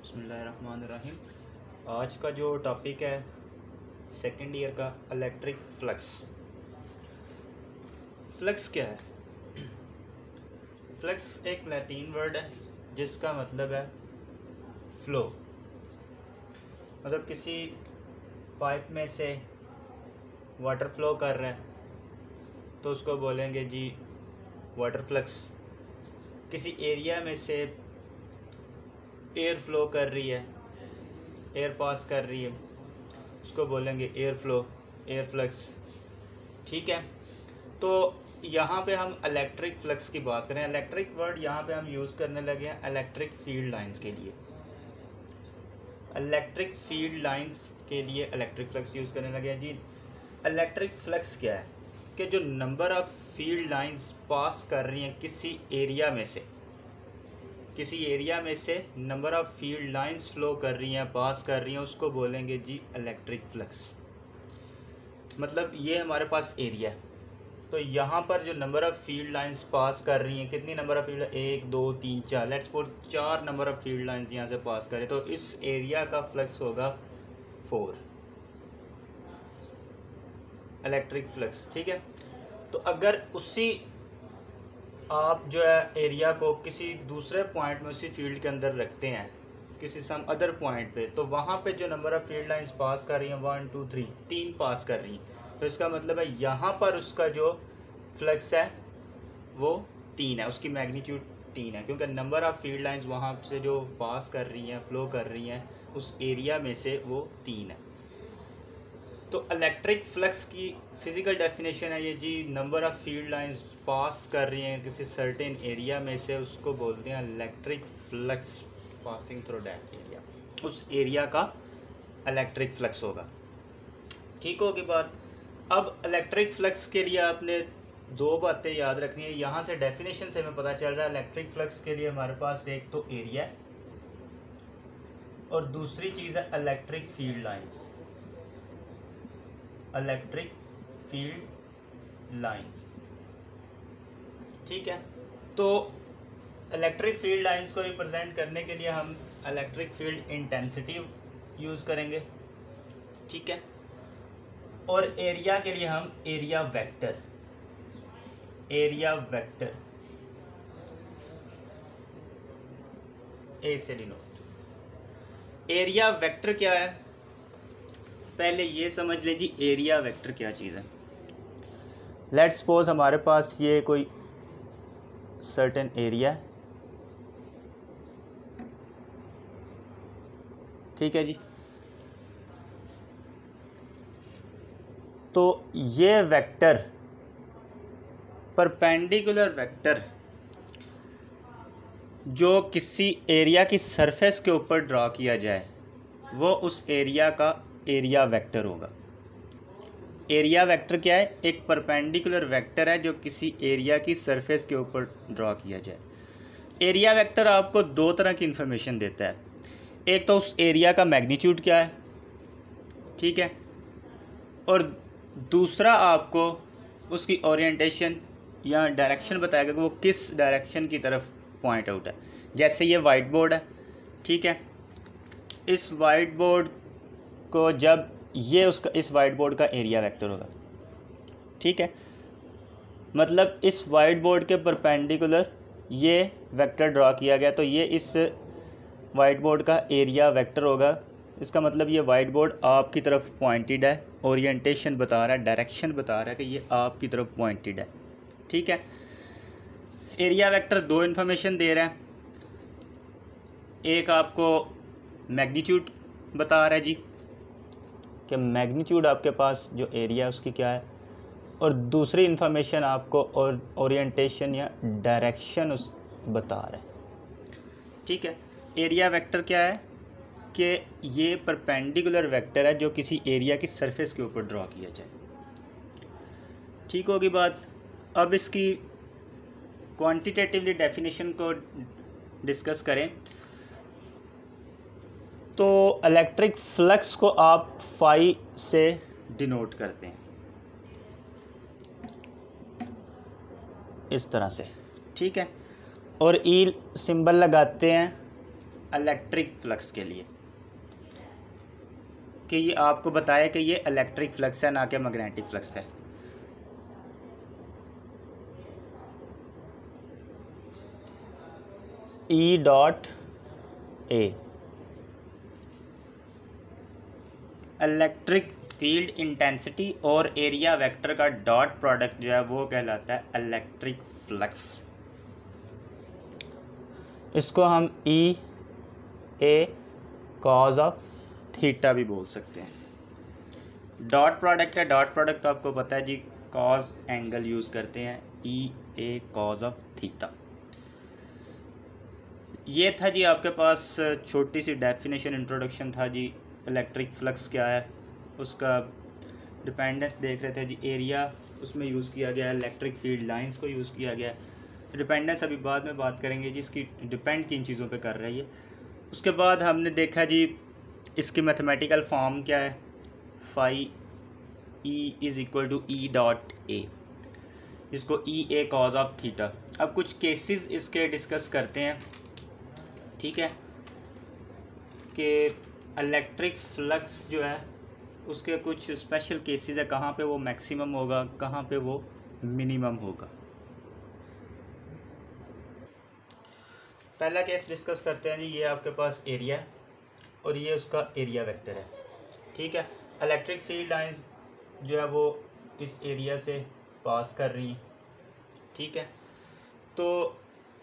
बिस्मिल्लाहिर्रहमानिर्रहीम। आज का जो टॉपिक है सेकेंड ईयर का इलेक्ट्रिक फ्लक्स। फ्लक्स क्या है? फ्लक्स एक लैटिन वर्ड है जिसका मतलब है फ्लो। मतलब किसी पाइप में से वाटर फ्लो कर रहा है तो उसको बोलेंगे जी वाटर फ्लक्स। किसी एरिया में से एयर फ्लो कर रही है, एयर पास कर रही है, उसको बोलेंगे एयर फ्लो, एयर फ्लक्स। ठीक है, तो यहाँ पे हम इलेक्ट्रिक फ्लक्स की बात करें। इलेक्ट्रिक वर्ड यहाँ पे हम यूज़ करने लगे हैं इलेक्ट्रिक फील्ड लाइंस के लिए। इलेक्ट्रिक फील्ड लाइंस के लिए इलेक्ट्रिक फ्लक्स यूज़ करने लगे हैं जी। इलेक्ट्रिक फ्लक्स क्या है कि जो number of field lines pass कर रही हैं किसी एरिया में से number of field lines flow कर रही हैं, पास कर रही हैं, उसको बोलेंगे जी इलेक्ट्रिक फ्लक्स। मतलब ये हमारे पास एरिया है, तो यहाँ पर जो number of field lines pass कर रही हैं, कितनी number of field, 1 2 3 4, let's suppose 4 number of field lines यहाँ से पास करें, तो इस एरिया का फ्लक्स होगा 4 इलेक्ट्रिक फ्लक्स। ठीक है, तो अगर उसी आप जो है एरिया को किसी दूसरे पॉइंट में उसी फील्ड के अंदर रखते हैं, किसी सम अदर पॉइंट पे, तो वहाँ पे जो number of field lines pass कर रही हैं 1 2 3 3 पास कर रही हैं, तो इसका मतलब है यहाँ पर उसका जो फ्लक्स है वो 3 है, उसकी मैग्नीट्यूड 3 है, क्योंकि नंबर ऑफ़ फील्ड लाइंस वहाँ से जो पास कर रही हैं, फ्लो कर रही हैं उस एरिया में से वो 3 है। तो इलेक्ट्रिक फ्लक्स की फिज़िकल डेफिनेशन है ये जी, number of field lines pass कर रही हैं किसी सर्टेन एरिया में से, उसको बोलते हैं electric flux passing through that area. उस एरिया का इलेक्ट्रिक फ्लक्स होगा। ठीक होगी बात। अब इलेक्ट्रिक फ्लक्स के लिए आपने दो बातें याद रखनी है। यहाँ से डेफिनेशन से हमें पता चल रहा है इलेक्ट्रिक फ्लक्स के लिए हमारे पास एक तो एरिया है और दूसरी चीज़ है electric field lines. Electric field lines, ठीक है। तो इलेक्ट्रिक फील्ड लाइंस को रिप्रेजेंट करने के लिए हम इलेक्ट्रिक फील्ड इंटेंसिटी यूज़ करेंगे, ठीक है। और एरिया के लिए हम एरिया वेक्टर ए से डिनोट। एरिया वेक्टर क्या है, पहले ये समझ लें जी एरिया वेक्टर क्या चीज़ है। लेट्स सपोज हमारे पास ये कोई सर्टेन एरिया है, ठीक है जी। तो ये वेक्टर परपेंडिकुलर वेक्टर जो किसी एरिया की सरफेस के ऊपर ड्रॉ किया जाए वो उस एरिया का एरिया वेक्टर होगा। एरिया वेक्टर क्या है, एक परपेंडिकुलर वेक्टर है जो किसी एरिया की सरफेस के ऊपर ड्रॉ किया जाए। एरिया वेक्टर आपको दो तरह की इन्फॉर्मेशन देता है। एक तो उस एरिया का मैग्नीट्यूड क्या है, ठीक है, और दूसरा आपको उसकी ओरिएंटेशन या डायरेक्शन बताएगा कि वो किस डायरेक्शन की तरफ पॉइंट आउट है। जैसे ये वाइट बोर्ड है, ठीक है, इस वाइट बोर्ड को जब ये उसका इस वाइट बोर्ड का एरिया वेक्टर होगा, ठीक है। मतलब इस वाइट बोर्ड के परपेंडिकुलर ये वेक्टर ड्रॉ किया गया, तो ये इस वाइट बोर्ड का एरिया वेक्टर होगा। इसका मतलब ये वाइट बोर्ड आपकी तरफ पॉइंटेड है, ओरिएंटेशन बता रहा है, डायरेक्शन बता रहा है कि ये आपकी तरफ पॉइंटेड है, ठीक है। एरिया वेक्टर दो इन्फॉर्मेशन दे रहा है, एक आपको मैग्नीट्यूड बता रहा है जी कि मैग्नीट्यूड आपके पास जो एरिया है उसकी क्या है, और दूसरी इन्फॉर्मेशन आपको और ओरिएंटेशन या डायरेक्शन उस बता रहा है, ठीक है। एरिया वेक्टर क्या है कि ये परपेंडिकुलर वेक्टर है जो किसी एरिया की सरफेस के ऊपर ड्रॉ किया जाए। ठीक होगी बात। अब इसकी क्वांटिटेटिवली डेफिनेशन को डिस्कस करें तो इलेक्ट्रिक फ्लक्स को आप फाई से डिनोट करते हैं इस तरह से, ठीक है, और ई सिंबल लगाते हैं इलेक्ट्रिक फ्लक्स के लिए कि ये आपको बताया कि ये इलेक्ट्रिक फ्लक्स है, ना कि मैग्नेटिक फ्लक्स है। ई डॉट ए इलेक्ट्रिक फील्ड इंटेंसिटी और एरिया वेक्टर का डॉट प्रोडक्ट जो है वो कहलाता है इलेक्ट्रिक फ्लक्स। इसको हम ई ए कॉज ऑफ थीटा भी बोल सकते हैं। डॉट प्रोडक्ट है, डॉट प्रोडक्ट तो आपको पता है जी, कॉज एंगल यूज़ करते हैं, ई ए कॉज ऑफ थीटा। ये था जी आपके पास छोटी सी डेफिनेशन, इंट्रोडक्शन था जी। इलेक्ट्रिक फ्लक्स क्या है, उसका डिपेंडेंस देख रहे थे जी। एरिया उसमें यूज़ किया गया है, इलेक्ट्रिक फील्ड लाइंस को यूज़ किया गया है। डिपेंडेंस अभी बाद में बात करेंगे जी, इसकी डिपेंड किन चीज़ों पे कर रही है। उसके बाद हमने देखा जी इसकी मैथमेटिकल फॉर्म क्या है, phi E is equal to E dot A, इसको E A cos of theta. अब कुछ केसेस इसके डिस्कस करते हैं, ठीक है, कि इलेक्ट्रिक फ्लक्स जो है उसके कुछ स्पेशल केसेस है, कहाँ पे वो मैक्सिमम होगा, कहाँ पे वो मिनिमम होगा। पहला केस डिस्कस करते हैं जी। ये आपके पास एरिया और ये उसका एरिया वेक्टर है, ठीक है। इलेक्ट्रिक फील्ड लाइंस जो है वो इस एरिया से पास कर रही हैं, ठीक है। तो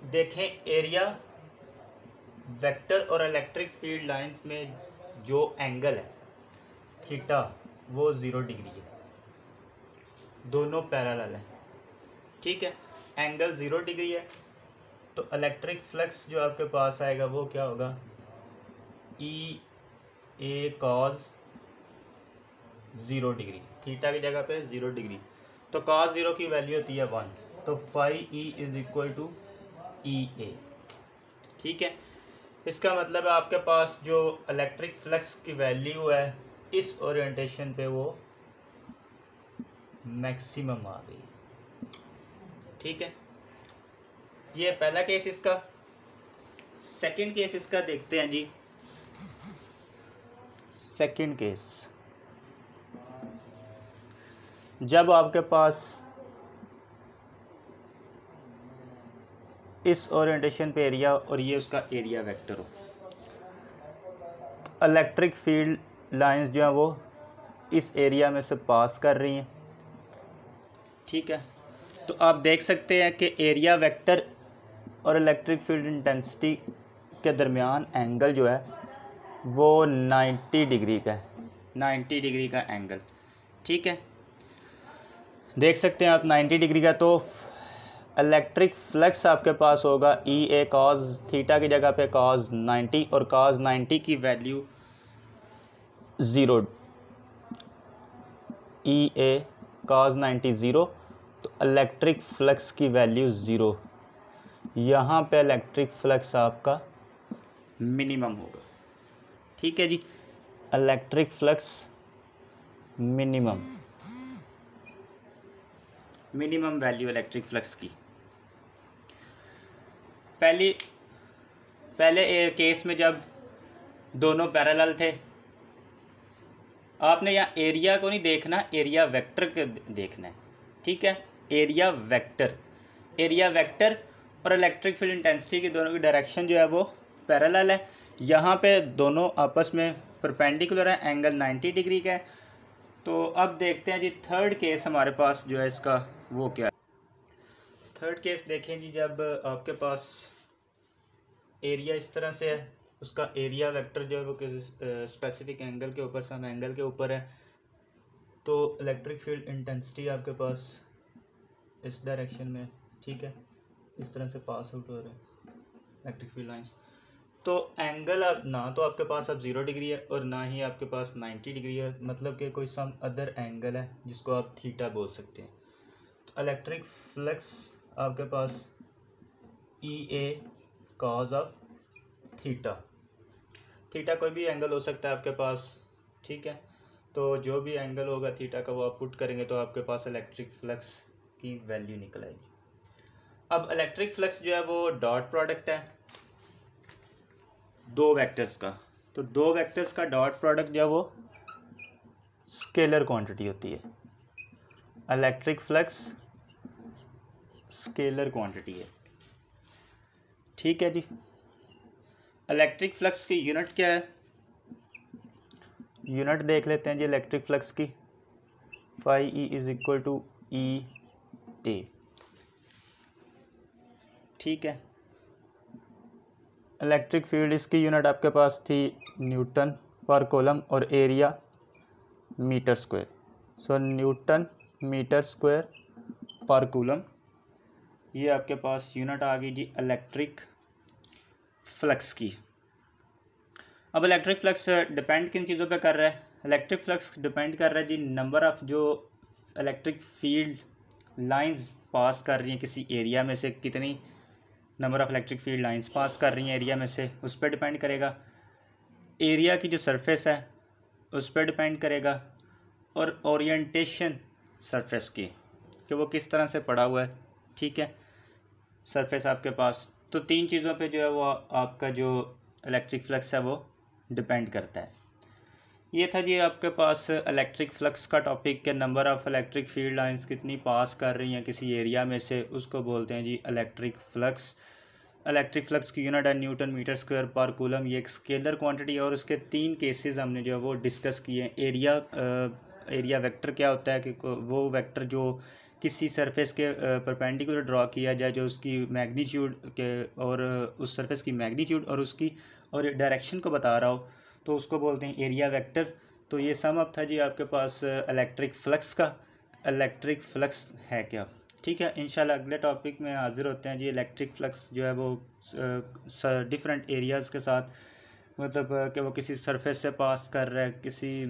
देखें एरिया वेक्टर और इलेक्ट्रिक फील्ड लाइंस में जो एंगल है थीटा वो 0 डिग्री है, दोनों पैरेलल है, ठीक है। एंगल 0 डिग्री है तो इलेक्ट्रिक फ्लक्स जो आपके पास आएगा वो क्या होगा, ई ए कॉज 0 डिग्री, थीटा की जगह पे 0 डिग्री, तो कॉज 0 की वैल्यू होती है 1, तो phi E is equal to E A, ठीक है। इसका मतलब है आपके पास जो इलेक्ट्रिक फ्लक्स की वैल्यू है इस ओरिएंटेशन पे वो मैक्सिमम आ गई, ठीक है। ये पहला केस इसका। सेकंड केस इसका देखते हैं जी। सेकंड केस, जब आपके पास इस ओरिएंटेशन पे एरिया और ये उसका एरिया वेक्टर हो, इलेक्ट्रिक फील्ड लाइंस जो हैं वो इस एरिया में से पास कर रही हैं, ठीक है। तो आप देख सकते हैं कि एरिया वेक्टर और इलेक्ट्रिक फील्ड इंटेंसिटी के दरमियान एंगल जो है वो 90 डिग्री का है, 90 डिग्री का एंगल, ठीक है। देख सकते हैं आप 90 डिग्री का। तो इलेक्ट्रिक फ्लक्स आपके पास होगा ई ए कॉज थीटा की जगह पे कॉज 90 और कॉज 90 की वैल्यू 0, ई ए कॉज 90 0, तो इलेक्ट्रिक फ्लक्स की वैल्यू 0। यहाँ पे इलेक्ट्रिक फ्लक्स आपका मिनिमम होगा, ठीक है जी। Electric flux minimum value electric flux की। पहले केस में जब दोनों पैरेलल थे, आपने यहाँ एरिया को नहीं देखना, एरिया वेक्टर को देखना है, ठीक है। एरिया वेक्टर और इलेक्ट्रिक फील्ड इंटेंसिटी की दोनों की डायरेक्शन जो है वो पैरेलल है। यहाँ पे दोनों आपस में परपेंडिकुलर है, एंगल 90 डिग्री का है। तो अब देखते हैं जी थर्ड केस हमारे पास जो है इसका वो क्या है। थर्ड केस देखें जी, जब आपके पास एरिया इस तरह से है, उसका एरिया वेक्टर जो है वो किसी स्पेसिफिक एंगल के ऊपर, सम एंगल के ऊपर है, तो इलेक्ट्रिक फील्ड इंटेंसिटी आपके पास इस डायरेक्शन में, ठीक है, इस तरह से पास आउट हो रहा है इलेक्ट्रिक फील्ड लाइंस। तो एंगल अब ना तो आपके पास अब 0 डिग्री है और ना ही आपके पास 90 डिग्री है, मतलब कि कोई सम अदर एंगल है जिसको आप थीटा बोल सकते हैं। तो इलेक्ट्रिक फ्लक्स आपके पास ई ए कॉज ऑफ थीटा कोई भी एंगल हो सकता है आपके पास, ठीक है। तो जो भी एंगल होगा थीटा का वो आप पुट करेंगे तो आपके पास इलेक्ट्रिक फ्लक्स की वैल्यू निकल आएगी। अब इलेक्ट्रिक फ्लक्स जो है वो डॉट प्रोडक्ट है, दो वेक्टर्स का, तो दो वेक्टर्स का डॉट प्रोडक्ट जो है वो स्केलर क्वांटिटी होती है। इलेक्ट्रिक फ्लक्स स्केलर क्वांटिटी है, ठीक है जी। इलेक्ट्रिक फ्लक्स की यूनिट क्या है, यूनिट देख लेते हैं जी इलेक्ट्रिक फ्लक्स की। Phi E is equal to E A, ठीक है। इलेक्ट्रिक फील्ड इसकी यूनिट आपके पास थी न्यूटन पर कूलम और एरिया मीटर स्क्वायर। सो न्यूटन मीटर स्क्वायर पर कूलम, ये आपके पास यूनिट आ गई जी इलेक्ट्रिक फ्लक्स की। अब इलेक्ट्रिक फ्लक्स डिपेंड किन चीज़ों पे कर रहा है, इलेक्ट्रिक फ्लक्स डिपेंड कर रहा है जी नंबर ऑफ़ जो इलेक्ट्रिक फील्ड लाइंस पास कर रही हैं किसी एरिया में से, कितनी number of electric field lines pass कर रही हैं एरिया में से, उस पर डिपेंड करेगा। एरिया की जो सरफेस है उस पर डिपेंड करेगा, और ओरिएंटेशन सरफेस की कि वो किस तरह से पड़ा हुआ है, ठीक है, सरफेस आपके पास। तो तीन चीज़ों पे जो है वो आपका जो इलेक्ट्रिक फ्लक्स है वो डिपेंड करता है। ये था जी आपके पास इलेक्ट्रिक फ्लक्स का टॉपिक के number of electric field lines कितनी पास कर रही हैं किसी एरिया में से, उसको बोलते हैं जी इलेक्ट्रिक फ्लक्स। इलेक्ट्रिक फ्लक्स की यूनिट है न्यूटन मीटर स्क्वायर पर कूलम, ये एक स्केलर क्वांटिटी है। और उसके तीन केसेस हमने जो है वो डिस्कस किए हैं। एरिया वेक्टर क्या होता है कि वो वेक्टर जो किसी सरफेस के परपेंडिकुलर ड्रॉ किया जाए, जो उसकी मैग्नीट्यूड के और उस सरफेस की मैग्नीट्यूड और उसकी और डायरेक्शन को बता रहा हो, तो उसको बोलते हैं एरिया वेक्टर। तो ये सम अप था जी आपके पास इलेक्ट्रिक फ्लक्स का, इलेक्ट्रिक फ्लक्स है क्या, ठीक है। इंशाल्लाह अगले टॉपिक में हाज़िर होते हैं जी। इलेक्ट्रिक फ्लक्स जो है वो डिफरेंट एरियाज़ के साथ, मतलब कि वो किसी सरफेस से पास कर रहा है, किसी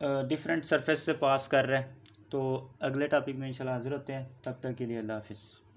डिफरेंट सरफेस से पास कर रहा है। तो अगले टॉपिक में इंशाल्लाह हाज़िर होते हैं, तब तक के लिए अल्लाह हाफिज़।